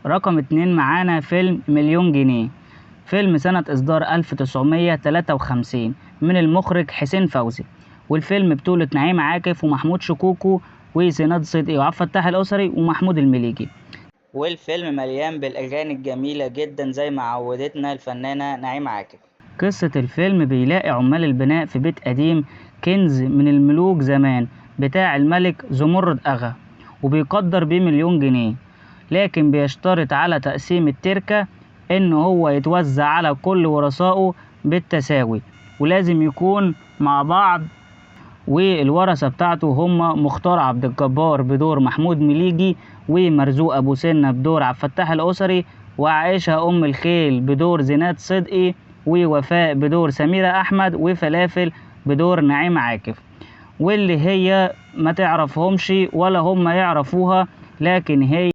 رقم 2 معانا فيلم مليون جنيه، فيلم سنة إصدار 1953 من المخرج حسين فوزي، والفيلم بطولة نعيم عاكف ومحمود شكوكو وزينات صدقي وعبد الفتاح الأسري ومحمود المليجي. والفيلم مليان بالأغاني الجميلة جدا زي ما عودتنا الفنانة نعيم عاكف. قصة الفيلم بيلاقي عمال البناء في بيت قديم كنز من الملوك زمان بتاع الملك زمرد أغا، وبيقدر بيه مليون جنيه، لكن بيشترط على تقسيم التركة إن هو يتوزع على كل ورثائه بالتساوي، ولازم يكون مع بعض. والورثة بتاعته هم مختار عبد الجبار بدور محمود مليجي، ومرزوق أبو سنة بدور عبد الفتاح الأسري، وعائشة أم الخيل بدور زينات صدقي، ووفاء بدور سميرة أحمد، وفلافل بدور نعيم عاكف. واللي هي ما تعرفهمش ولا هم يعرفوها، لكن هي